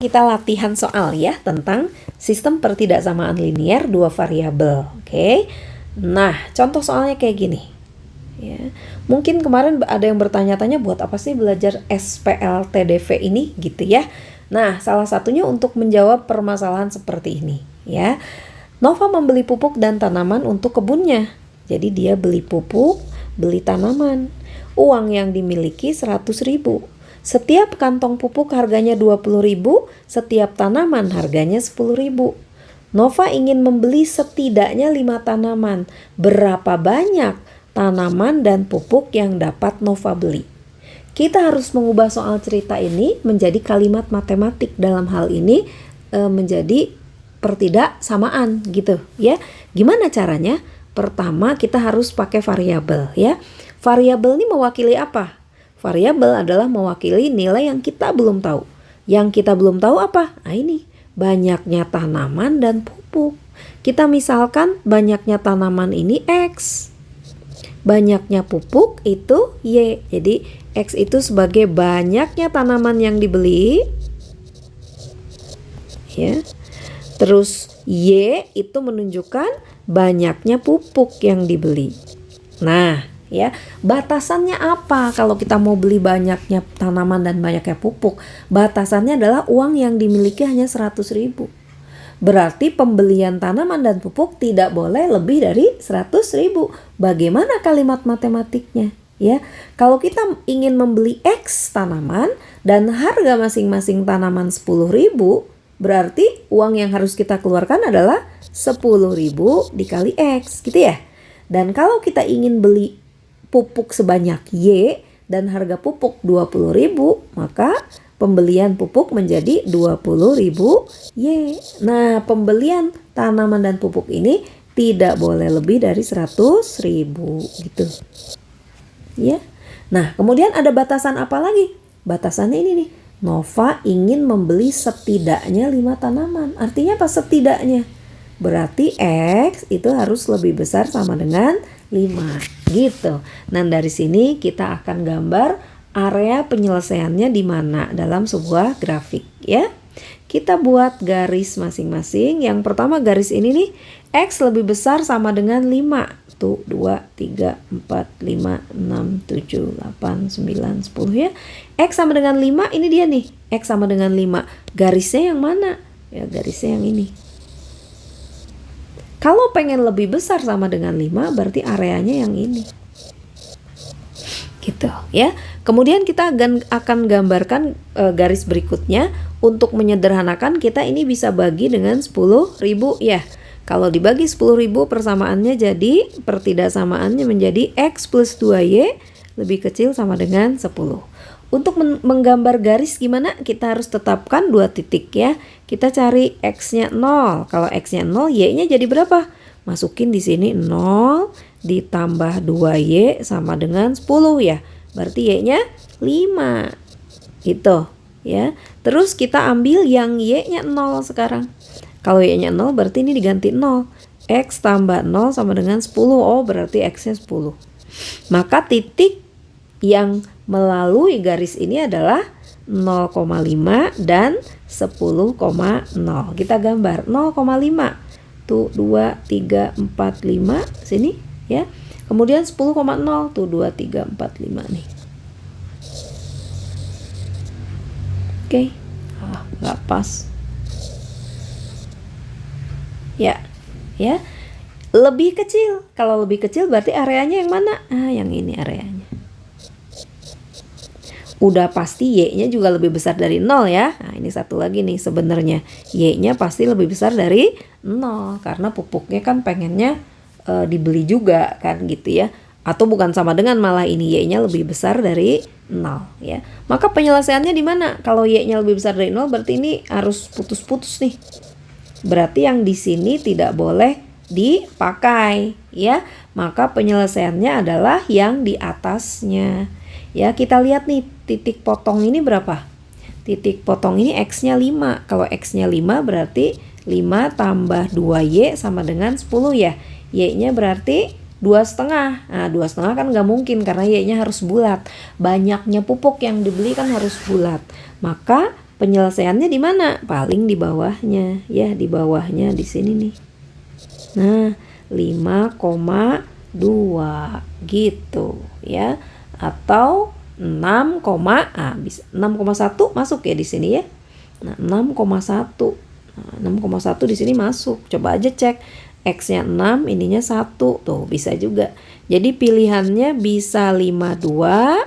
Kita latihan soal ya tentang sistem pertidaksamaan linier dua variabel. Oke. Nah, contoh soalnya kayak gini. Ya. Mungkin kemarin ada yang bertanya-tanya buat apa sih belajar SPLTDV ini gitu ya. Nah, salah satunya untuk menjawab permasalahan seperti ini ya. Nova membeli pupuk dan tanaman untuk kebunnya. Jadi dia beli pupuk, beli tanaman. Uang yang dimiliki 100.000. Setiap kantong pupuk harganya 20.000, setiap tanaman harganya 10.000. Nova ingin membeli setidaknya 5 tanaman. Berapa banyak tanaman dan pupuk yang dapat Nova beli? Kita harus mengubah soal cerita ini menjadi kalimat matematik. Dalam hal ini menjadi pertidaksamaan gitu ya. Gimana caranya? Pertama kita harus pakai variabel ya. Variabel ini mewakili apa? Variabel adalah mewakili nilai yang kita belum tahu. Yang kita belum tahu apa? Nah ini, banyaknya tanaman dan pupuk. Kita misalkan banyaknya tanaman ini X. Banyaknya pupuk itu Y. Jadi X itu sebagai banyaknya tanaman yang dibeli. Ya. Terus Y itu menunjukkan banyaknya pupuk yang dibeli. Nah, ya, batasannya apa kalau kita mau beli banyaknya tanaman dan banyaknya pupuk? Batasannya adalah uang yang dimiliki hanya 100.000. Berarti pembelian tanaman dan pupuk tidak boleh lebih dari 100.000. Bagaimana kalimat matematiknya? Ya, kalau kita ingin membeli X tanaman dan harga masing-masing tanaman 10.000, berarti uang yang harus kita keluarkan adalah 10.000 dikali X, gitu ya. Dan kalau kita ingin beli pupuk sebanyak Y dan harga pupuk 20.000, maka pembelian pupuk menjadi 20.000 Y. Nah, pembelian tanaman dan pupuk ini tidak boleh lebih dari 100.000 gitu. Ya. Nah, kemudian ada batasan apa lagi? Batasannya ini nih. Nova ingin membeli setidaknya 5 tanaman. Artinya apa setidaknya? Berarti X itu harus lebih besar sama dengan 5 gitu. Nah, dari sini kita akan gambar area penyelesaiannya di mana dalam sebuah grafik ya. Kita buat garis masing-masing. Yang pertama garis ini nih, X lebih besar sama dengan 5. Tuh 2, 3, 4, 5, 6, 7, 8, 9, 10 ya. X sama dengan 5 ini dia nih. X sama dengan 5. Garisnya yang mana? Ya garisnya yang ini. Kalau pengen lebih besar sama dengan 5 berarti areanya yang ini. Gitu ya. Kemudian kita akan gambarkan garis berikutnya. Untuk menyederhanakan kita ini bisa bagi dengan 10.000 ya. Kalau dibagi 10.000 persamaannya jadi pertidaksamaannya menjadi X plus 2Y lebih kecil sama dengan 10. Untuk menggambar garis gimana? Kita harus tetapkan 2 titik ya. Kita cari X-nya 0. Kalau X-nya 0, Y-nya jadi berapa? Masukin di sini 0 ditambah 2Y sama dengan 10 ya. Berarti Y-nya 5. Gitu ya. Terus kita ambil yang Y-nya 0 sekarang. Kalau Y-nya 0 berarti ini diganti 0. X tambah 0 sama dengan 10. Oh berarti X-nya 10. Maka titik yang melalui garis ini adalah 0,5 dan 10,0. Kita gambar 0,5. Tuh 2, 3, 4, 5 sini ya. Kemudian 10,0 tuh 2, 3, 4, 5 nih. Oke. Nggak pas. Ya. Lebih kecil. Kalau lebih kecil berarti areanya yang mana? Yang ini areanya. Udah pasti Y-nya juga lebih besar dari 0 ya. Nah, ini satu lagi nih sebenarnya. Y-nya pasti lebih besar dari 0 karena pupuknya kan pengennya dibeli juga kan gitu ya. Atau bukan sama dengan malah ini Y-nya lebih besar dari 0 ya. Maka penyelesaiannya di mana? Kalau Y-nya lebih besar dari 0 berarti ini harus putus-putus nih. Berarti yang di sini tidak boleh dipakai ya. Maka penyelesaiannya adalah yang di atasnya. Ya, kita lihat nih titik potong ini berapa? Titik potong ini X-nya 5. Kalau X-nya 5 berarti 5 tambah 2Y sama dengan 10 ya. Y-nya berarti 2,5. Nah 2,5 kan nggak mungkin karena Y-nya harus bulat. Banyaknya pupuk yang dibeli kan harus bulat. Maka penyelesaiannya di mana? Paling di bawahnya, ya, di bawahnya di sini nih. Nah, 5,2 gitu ya. Atau 6,1 masuk ya di sini ya. Nah, 6,1. Nah, 6,1 di sini masuk. Coba aja cek. X-nya 6, ininya 1. Tuh, bisa juga. Jadi pilihannya bisa 52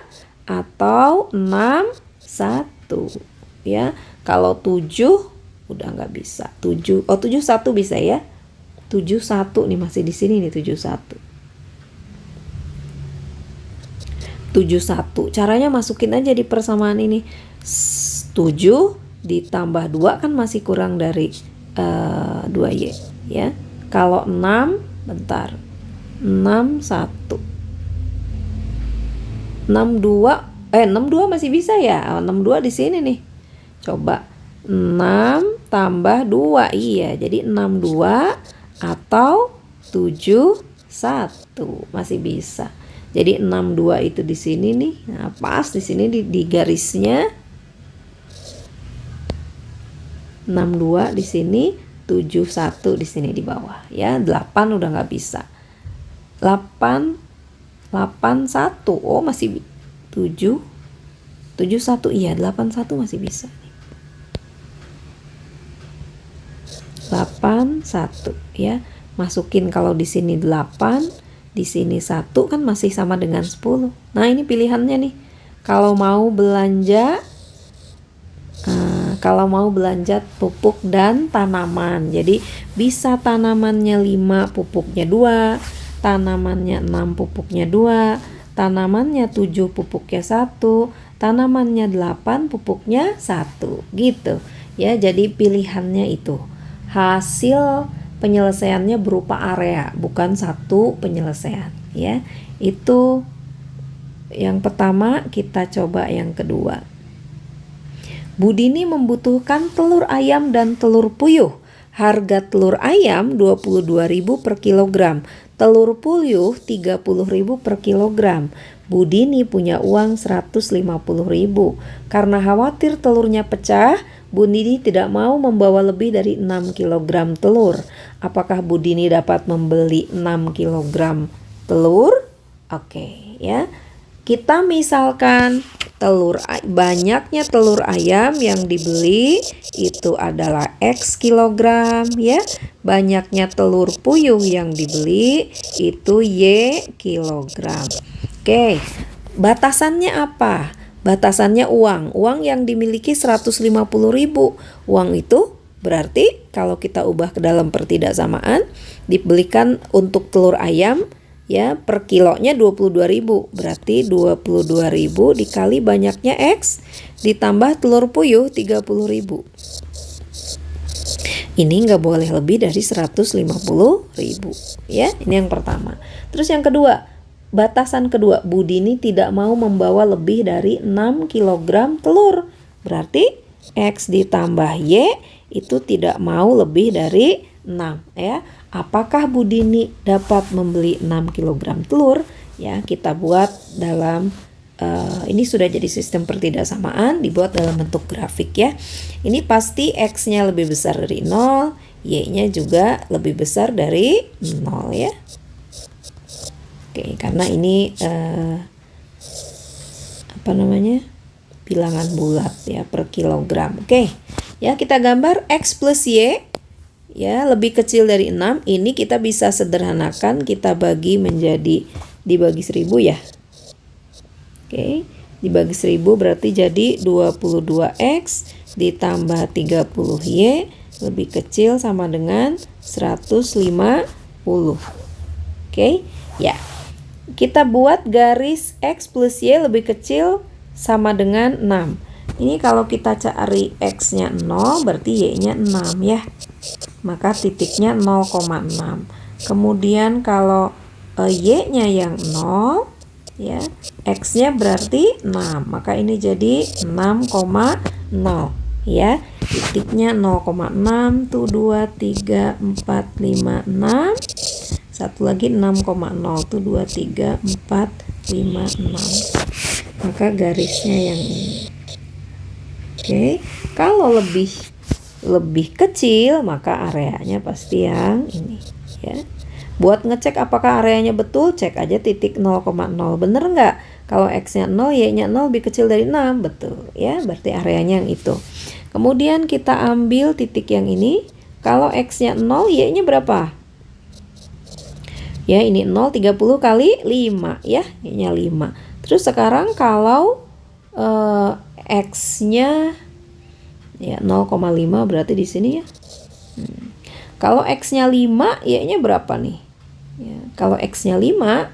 atau 61 ya. Kalau 7 udah nggak bisa. 71 bisa ya. 71 nih, masih di sini nih 71. 71. Caranya masukin aja di persamaan ini. 7 ditambah 2 kan masih kurang dari 2Y ya. Kalau 6, bentar. 61. 62 masih bisa ya. 62 di sini nih. Coba 6 tambah 2. Iya, jadi 62 atau 71 masih bisa. Jadi 62 itu di sini nih. Nah, pas di sini di garisnya. 62 di sini, 71 di sini di bawah ya. 8 udah nggak bisa. 81. Oh, masih 71. Iya, 81 masih bisa. 81 ya. Masukin kalau di sini 8, di sini 1 kan masih sama dengan 10. Nah, ini pilihannya nih. Kalau mau belanja pupuk dan tanaman. Jadi bisa tanamannya 5, pupuknya 2, tanamannya 6, pupuknya 2, tanamannya 7, pupuknya 1, tanamannya 8, pupuknya 1 gitu ya. Jadi pilihannya itu. Hasil penyelesaiannya berupa area, bukan satu penyelesaian ya. Itu yang pertama. Kita coba yang kedua. Budini membutuhkan telur ayam dan telur puyuh. Harga telur ayam 22.000 per kilogram, telur puyuh 30.000 per kilogram. Budini punya uang 150.000. Karena khawatir telurnya pecah, Budini tidak mau membawa lebih dari 6 kg telur. Apakah Budini dapat membeli 6 kg telur? Oke, ya. Kita misalkan banyaknya telur ayam yang dibeli itu adalah X kilogram ya. Banyaknya telur puyuh yang dibeli itu Y kilogram. Oke, batasannya apa? Batasannya uang. Uang yang dimiliki 150.000. Uang itu berarti kalau kita ubah ke dalam pertidaksamaan, dibelikan untuk telur ayam ya per kilonya 22.000. Berarti 22.000 dikali banyaknya X ditambah telur puyuh 30.000. Ini nggak boleh lebih dari 150.000 ya. Ini yang pertama. Terus yang kedua, batasan kedua, Budini tidak mau membawa lebih dari 6 kg telur. Berarti X ditambah Y itu tidak mau lebih dari 6 ya. Apakah Budini dapat membeli 6 kg telur? Ya, kita buat dalam ini sudah jadi sistem pertidaksamaan, dibuat dalam bentuk grafik ya. Ini pasti X-nya lebih besar dari 0, Y-nya juga lebih besar dari 0 ya. Oke, karena ini bilangan bulat ya per kilogram. Oke, ya kita gambar X plus Y ya lebih kecil dari 6. Ini kita bisa sederhanakan, kita bagi menjadi dibagi 1000 ya. Oke, dibagi 1000 berarti jadi 22X ditambah 30Y lebih kecil sama dengan 150. Oke, ya. Kita buat garis X plus Y lebih kecil sama dengan 6. Ini kalau kita cari X-nya 0 berarti Y-nya 6 ya. Maka titiknya 0,6. Kemudian kalau Y-nya yang 0 ya, X-nya berarti 6. Maka ini jadi 6,0 ya. Titiknya 0,6 tuh 2 3 4 5 6. Satu lagi 6,0 tuh 2 3 4 5 6. Maka garisnya yang ini. Oke, kalau lebih kecil maka areanya pasti yang ini ya. Buat ngecek apakah areanya betul, cek aja titik 0,0. Bener nggak? Kalau X-nya 0, Y-nya 0 lebih kecil dari 6, betul ya, berarti areanya yang itu. Kemudian kita ambil titik yang ini. Kalau X-nya 0, Y-nya berapa? Ya, ini 0, 30 kali 5 ya, Y-nya 5. Terus sekarang kalau X-nya ya 0,5 berarti di sini ya. Kalau X-nya 5, Y-nya berapa nih? Ya, kalau X-nya 5,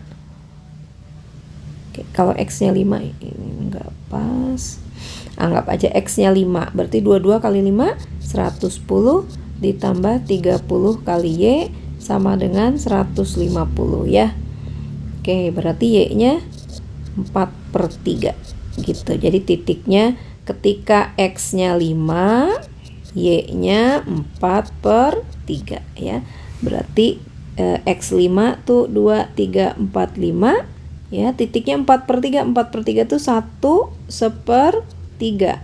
kalau X-nya 5 ini enggak pas. Anggap aja X-nya 5, berarti 22 kali 5 110 ditambah 30 kali Y sama dengan 150 ya. Oke, berarti Y-nya 4/3 gitu. Jadi titiknya ketika X-nya 5, Y-nya 4/3 ya. Berarti X5 tuh 2, 3, 4, 5 ya. Titiknya 4/3. 4/3 tuh 1/3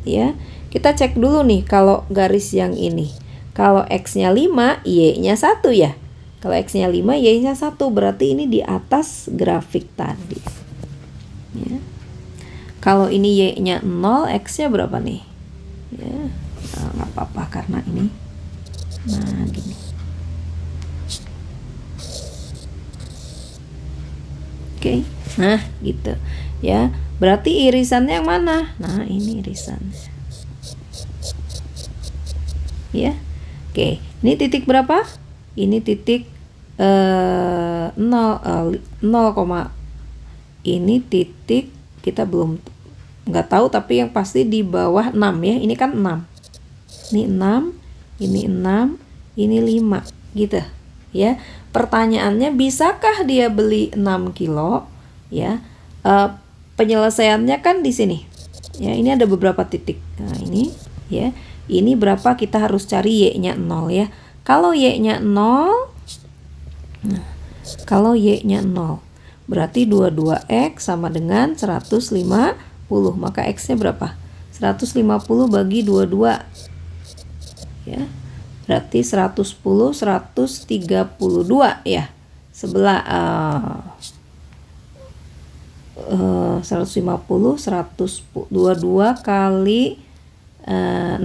ya. Kita cek dulu nih kalau garis yang ini. Kalau X-nya 5, Y-nya 1 ya. Kalau X-nya 5, Y-nya 1, berarti ini di atas grafik tadi ya. Kalau ini Y-nya 0, X-nya berapa nih ya? Nggak apa-apa karena ini gini. Oke, nah gitu ya. Berarti irisannya yang mana? Nah, ini irisannya ya. Oke, ini titik berapa? Ini titik 0, ini titik kita belum nggak tahu, tapi yang pasti di bawah 6 ya. Ini kan 6. Ini 6, ini 6, ini 5 gitu ya. Pertanyaannya, bisakah dia beli 6 kilo ya? Penyelesaiannya kan di sini ya. Ini ada beberapa titik. Nah, ini ya. Ini berapa, kita harus cari Y-nya 0 ya. Kalau Y-nya 0, kalau Y-nya 0, berarti 22X sama dengan 150. Maka X-nya berapa? 150 bagi 22 ya. Berarti 110, 132 ya. 150, 122 kali 6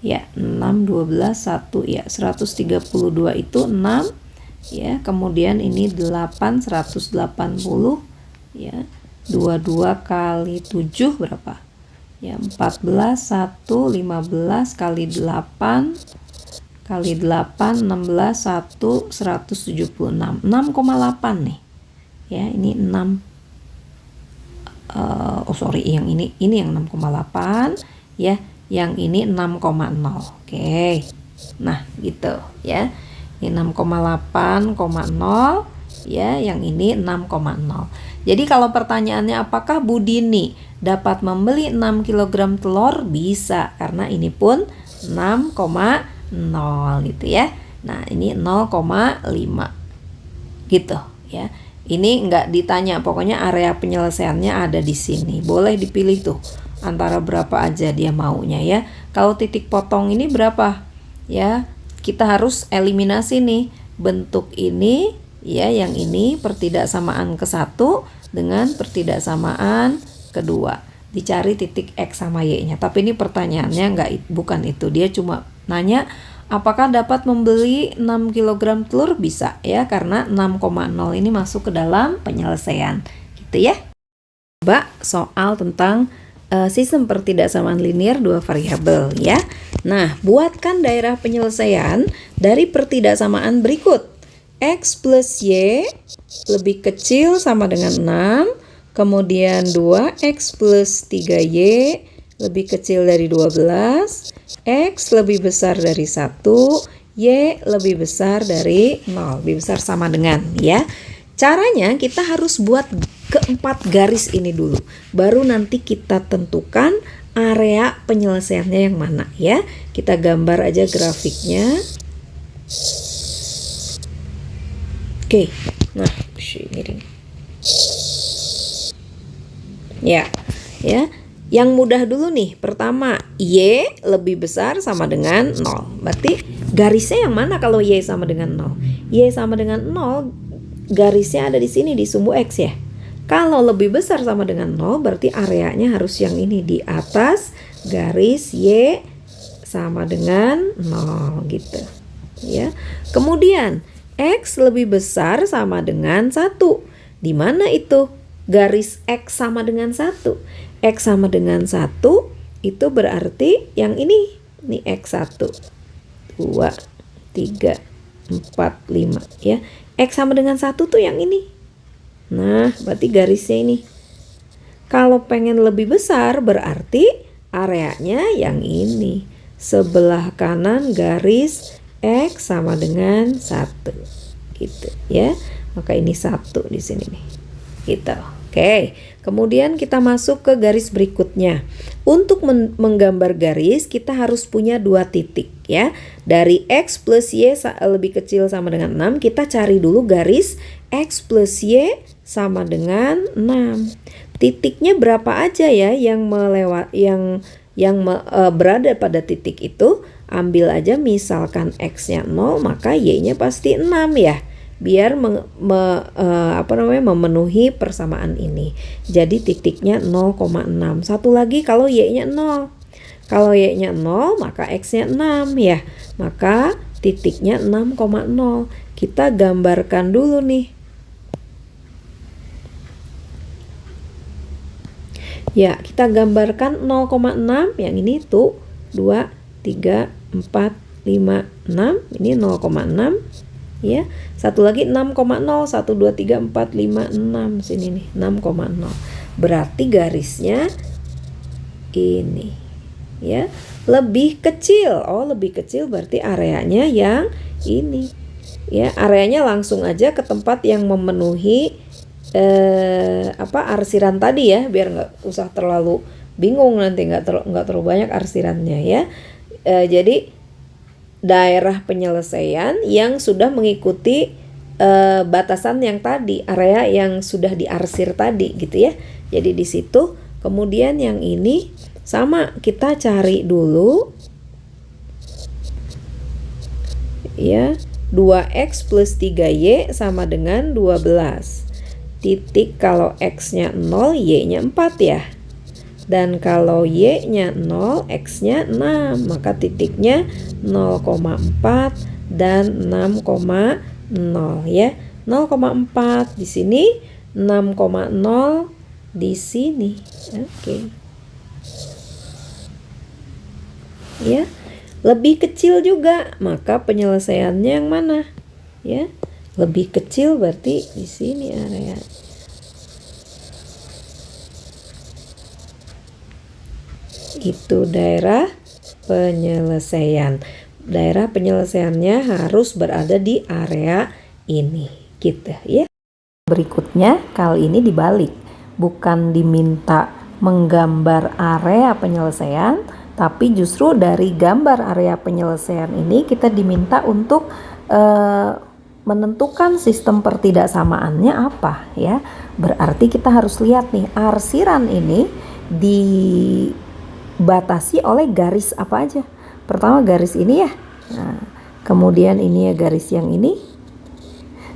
ya. 6, 12, 1 ya. 132 itu 6 ya. Kemudian ini 8, 180 ya. 22 kali 7 berapa ya? 14, 1, 15 kali 8 kali 8, 16, 1, 176. 6,8 nih ya. Ini 6 yang ini yang 6,8 ya, yang ini 6,0. Oke. Nah, gitu ya. Ini 6,8,0 ya, yang ini 6,0. Jadi kalau pertanyaannya apakah Budini dapat membeli 6 kg telur? Bisa, karena ini pun 6,0 gitu ya. Nah, ini 0,5 gitu ya. Ini enggak ditanya, pokoknya area penyelesaiannya ada di sini. Boleh dipilih tuh antara berapa aja dia maunya ya. Kalau titik potong ini berapa? Ya, kita harus eliminasi nih bentuk ini ya, yang ini pertidaksamaan ke-1 dengan pertidaksamaan kedua. Dicari titik X sama Y-nya. Tapi ini pertanyaannya bukan itu. Dia cuma nanya apakah dapat membeli 6 kg telur? Bisa ya, karena 6,0 ini masuk ke dalam penyelesaian gitu ya. Coba soal tentang sistem pertidaksamaan linear dua variabel ya. Nah, buatkan daerah penyelesaian dari pertidaksamaan berikut. X plus Y lebih kecil sama dengan 6, kemudian 2X plus 3Y lebih kecil dari 12, X lebih besar dari 1, Y lebih besar dari 0, lebih besar sama dengan ya. Caranya kita harus buat keempat garis ini dulu, baru nanti kita tentukan area penyelesaiannya yang mana ya. Kita gambar aja grafiknya. Oke, nah miring ya. Yang mudah dulu nih, pertama Y lebih besar sama dengan 0. Berarti garisnya yang mana kalau Y sama dengan 0? Y sama dengan 0, garisnya ada di sini di sumbu X ya. Kalau lebih besar sama dengan 0, berarti areanya harus yang ini di atas garis Y sama dengan 0 gitu. Ya. Kemudian X lebih besar sama dengan 1. Di mana itu? Garis X sama dengan 1. X sama dengan 1 itu berarti yang ini. Nih X1, 2, 3, 4, 5 ya. X sama dengan 1 tuh yang ini. Nah, berarti garisnya ini. Kalau pengen lebih besar berarti areanya yang ini. Sebelah kanan garis X sama dengan 1. Gitu ya. Maka ini 1 di sini nih. Gitu. Oke, kemudian kita masuk ke garis berikutnya. Untuk menggambar garis, kita harus punya 2 titik ya. Dari X plus Y lebih kecil sama dengan 6, kita cari dulu garis X plus Y sama dengan 6. Titiknya berapa aja ya yang berada pada titik itu? Ambil aja misalkan X-nya 0, maka Y-nya pasti 6 ya. Biar memenuhi persamaan ini. Jadi titiknya 0,6. Satu lagi kalau Y-nya 0. Kalau Y-nya 0 maka X-nya 6 ya. Maka titiknya 6,0. Kita gambarkan dulu nih. Ya, kita gambarkan 0,6. Yang ini tuh 2, 3, 4, 5, 6. Ini 0,6. Ya, satu lagi 6,0, 1, 2, 3, 4, 5, 6 sini nih 6,0. Berarti garisnya ini ya, lebih kecil. Oh, lebih kecil berarti areanya yang ini ya. Areanya langsung aja ke tempat yang memenuhi arsiran tadi ya, biar nggak usah terlalu bingung nanti, nggak terlalu banyak arsirannya ya. Jadi daerah penyelesaian yang sudah mengikuti batasan yang tadi, area yang sudah diarsir tadi gitu ya. Jadi di situ. Kemudian yang ini sama, kita cari dulu ya. 2X plus 3Y sama dengan 12. Titik kalau X-nya 0, Y-nya 4 ya. Dan kalau Y-nya 0, X-nya 6, maka titiknya 0,4 dan 6,0 ya. 0,4 di sini, 6,0 di sini. Oke. Ya. Lebih kecil juga, maka penyelesaiannya yang mana? Ya. Lebih kecil berarti di sini area. Itu daerah penyelesaian. Daerah penyelesaiannya harus berada di area ini gitu ya. Berikutnya kali ini dibalik. Bukan diminta menggambar area penyelesaian, tapi justru dari gambar area penyelesaian ini kita diminta untuk menentukan sistem pertidaksamaannya apa ya. Berarti kita harus lihat nih, arsiran ini dibatasi oleh garis apa aja. Pertama garis ini ya. Nah, kemudian ini ya garis yang ini.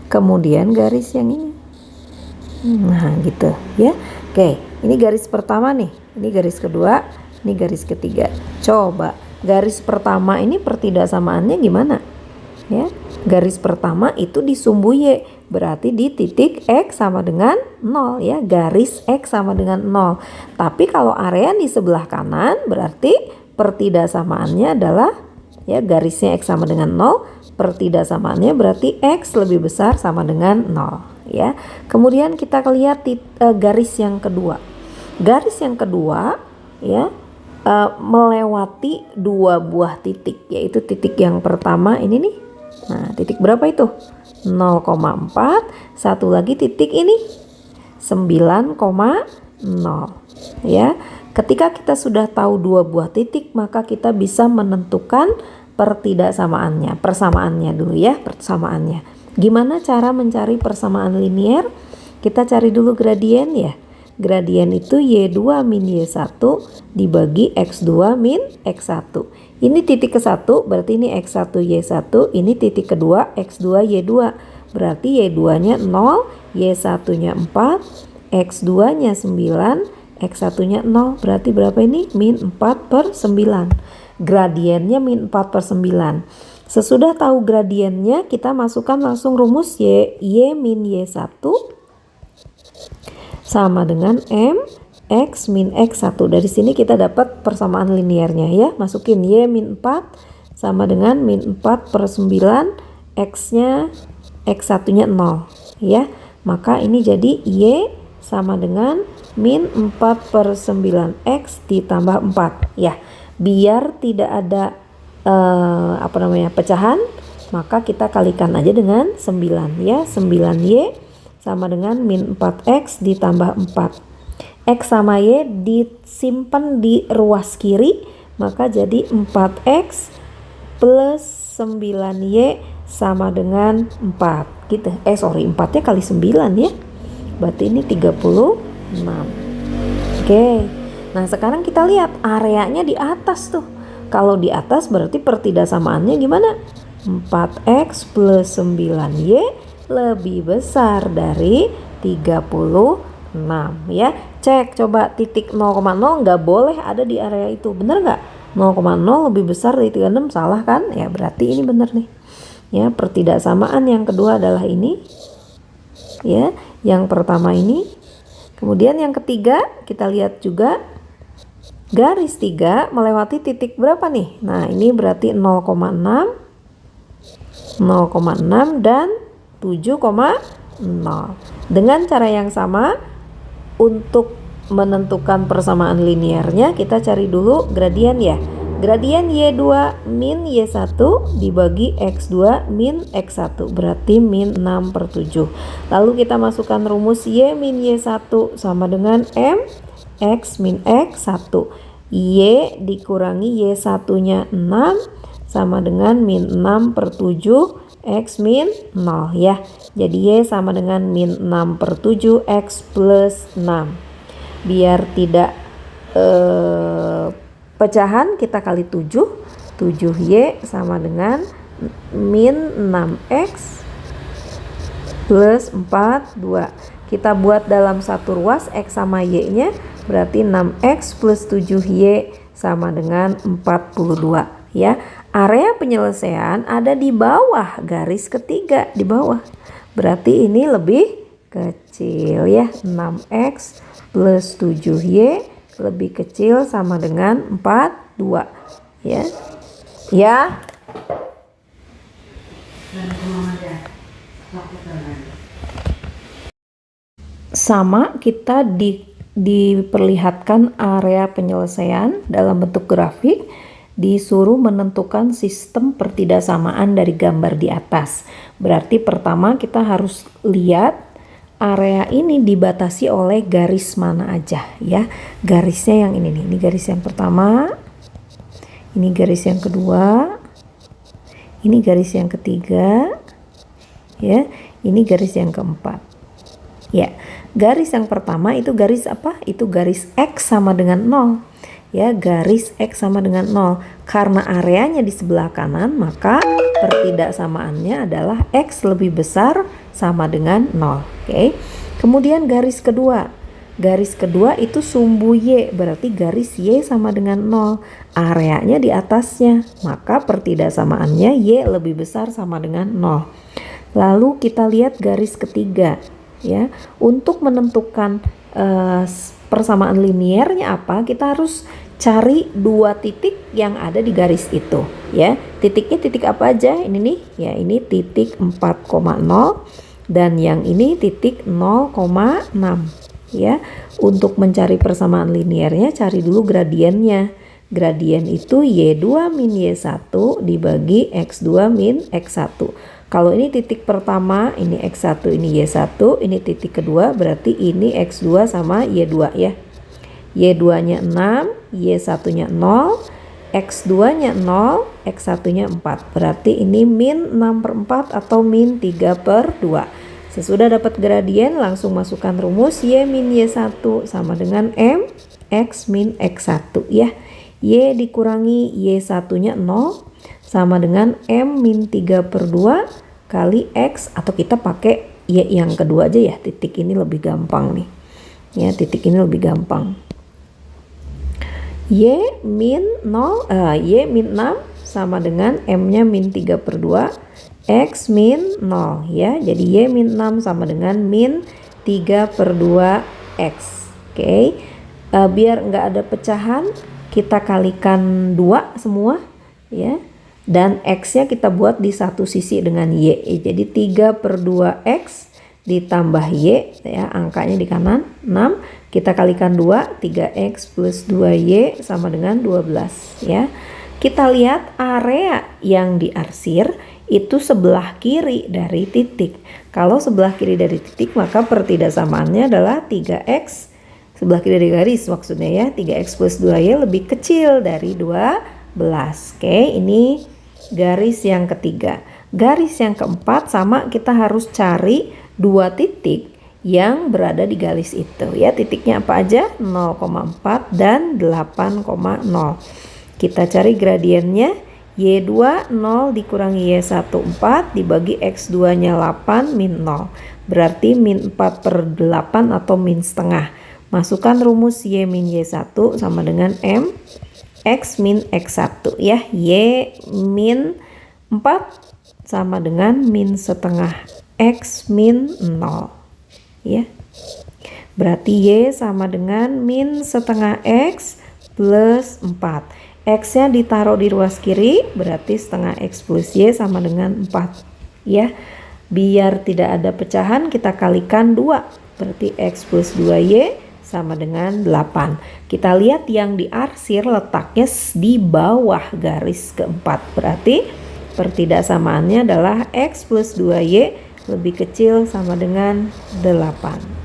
Kemudian garis yang ini. Nah, gitu ya. Oke, ini garis pertama nih. Ini garis kedua, ini garis ketiga. Coba garis pertama ini pertidaksamaannya gimana? Ya. Garis pertama itu di sumbu Y, berarti di titik X sama dengan 0 ya. Garis X sama dengan 0. Tapi kalau area di sebelah kanan berarti pertidaksamaannya adalah ya, garisnya X sama dengan 0, pertidaksamaannya berarti X lebih besar sama dengan 0 ya. Kemudian kita lihat garis yang kedua. Garis yang kedua ya melewati 2 buah titik, yaitu titik yang pertama ini nih. Nah, titik berapa itu? 0,4. Satu lagi titik ini 9,0 ya. Ketika kita sudah tahu 2 buah titik, maka kita bisa menentukan pertidaksamaannya. Persamaannya dulu ya, persamaannya. Gimana cara mencari persamaan linier? Kita cari dulu gradien ya. Gradien itu Y2 min Y1 dibagi X2 min X1. Ini titik ke-1 berarti ini X1 Y1, ini titik kedua X2 Y2. Berarti Y2-nya 0, Y1-nya 4, X2-nya 9, X1-nya 0. Berarti berapa ini? Min 4/9. Gradiennya min 4/9. Sesudah tahu gradiennya, kita masukkan langsung rumus Y min Y1 sama dengan M X min X1. Dari sini kita dapat persamaan linearnya ya. Masukin Y min 4 sama dengan min 4/9, X-nya X1-nya 0 ya. Maka ini jadi Y sama dengan min 4/9 X ditambah 4 ya. Biar tidak ada pecahan, maka kita kalikan aja dengan 9 ya. 9Y sama dengan min 4X ditambah 4. X sama Y disimpan di ruas kiri, maka jadi 4X plus 9Y sama dengan 4 gitu. 4-nya kali 9 ya. Berarti ini 36. Oke. Nah, sekarang kita lihat areanya di atas tuh. Kalau di atas berarti pertidaksamaannya gimana? 4X plus 9Y lebih besar dari 36 ya. Cek coba titik 0,0 nggak boleh ada di area itu, bener nggak? 0,0 lebih besar dari 36, salah kan? Ya berarti ini bener nih ya. Pertidaksamaan yang kedua adalah ini ya, yang pertama ini. Kemudian yang ketiga kita lihat juga garis 3 melewati titik berapa nih? Nah, ini berarti 0,6, 0,6 dan 7,0. Dengan cara yang sama, untuk menentukan persamaan linearnya kita cari dulu gradien ya. Gradien Y2 min Y1 dibagi X2 min X1 berarti min 6/7. Lalu kita masukkan rumus Y min Y1 sama dengan M X min X1. Y dikurangi Y1-nya 6 sama dengan min 6/7 X min 0 ya. Jadi Y sama dengan min 6/7 X plus 6. Biar tidak pecahan kita kali 7. 7Y sama dengan min 6X plus 4, 2. Kita buat dalam satu ruas X sama Y-nya, berarti 6X plus 7Y sama dengan 42 ya. Area penyelesaian ada di bawah garis ketiga, di bawah. Berarti ini lebih kecil ya. 6X plus 7Y lebih kecil sama dengan 42 ya. Ya. Sama kita diperlihatkan area penyelesaian dalam bentuk grafik, disuruh menentukan sistem pertidaksamaan dari gambar di atas. Berarti pertama kita harus lihat area ini dibatasi oleh garis mana aja ya. Garisnya yang ini nih, ini garis yang pertama, ini garis yang kedua, ini garis yang ketiga ya, ini garis yang keempat ya. Garis yang pertama itu garis apa? Itu garis X sama dengan 0 ya. Garis X sama dengan 0. Karena areanya di sebelah kanan, maka pertidaksamaannya adalah X lebih besar sama dengan 0. Oke. Kemudian garis kedua. Garis kedua itu sumbu Y, berarti garis Y sama dengan 0. Areanya di atasnya, maka pertidaksamaannya Y lebih besar sama dengan 0. Lalu kita lihat garis ketiga ya. Untuk menentukan persamaan linearnya apa, kita harus cari dua titik yang ada di garis itu ya. Titiknya titik apa aja? Ini nih ya, ini titik 4,0 dan yang ini titik 0,6 ya. Untuk mencari persamaan linearnya cari dulu gradiennya. Gradien itu Y2 min Y1 dibagi X2 min X1. Kalau ini titik pertama, ini X1, ini Y1, ini titik kedua, berarti ini X2 sama Y2 ya. Y2-nya 6, Y1-nya 0, X2-nya 0, X1-nya 4. Berarti ini min 6/4 atau min 3/2. Sesudah dapat gradien langsung masukkan rumus Y min Y1 sama dengan M X min X1 ya. Y dikurangi Y1 nya 0 sama dengan M min 3/2 kali X, atau kita pakai Y yang kedua aja ya, titik ini lebih gampang nih ya, titik ini lebih gampang. Y min 0, Y min 6 sama dengan M nya min 3/2 X min 0 ya. Jadi Y min 6 sama dengan min 3/2 X. Oke. Biar nggak ada pecahan, kita kalikan 2 semua ya. Dan X-nya kita buat di satu sisi dengan Y. Jadi 3/2 X ditambah Y ya, angkanya di kanan 6. Kita kalikan 2, 3X plus 2Y sama dengan 12 ya. Kita lihat area yang diarsir itu sebelah kiri dari titik. Kalau sebelah kiri dari titik, maka pertidaksamaannya adalah 3X, sebelah kiri dari garis maksudnya ya, 3X plus 2Y lebih kecil dari 12. Oke, ini garis yang ketiga. Garis yang keempat sama, kita harus cari 2 titik yang berada di garis itu ya. Titiknya apa aja? 0,4 dan 8,0. Kita cari gradiennya. Y2 0 dikurangi Y1 4 dibagi X2 nya 8 min 0. Berarti min 4/8 atau min setengah. Masukkan rumus Y min Y1 sama dengan M X min X1 ya. Y min 4 sama dengan min setengah X min 0 ya. Berarti Y sama dengan min setengah X plus 4. X-nya ditaruh di ruas kiri, berarti setengah X plus Y sama dengan 4 ya. Biar tidak ada pecahan, kita kalikan 2, berarti X plus 2Y sama dengan 8. Kita lihat yang diarsir letaknya di bawah garis keempat, berarti pertidaksamaannya adalah X plus 2Y lebih kecil sama dengan 8.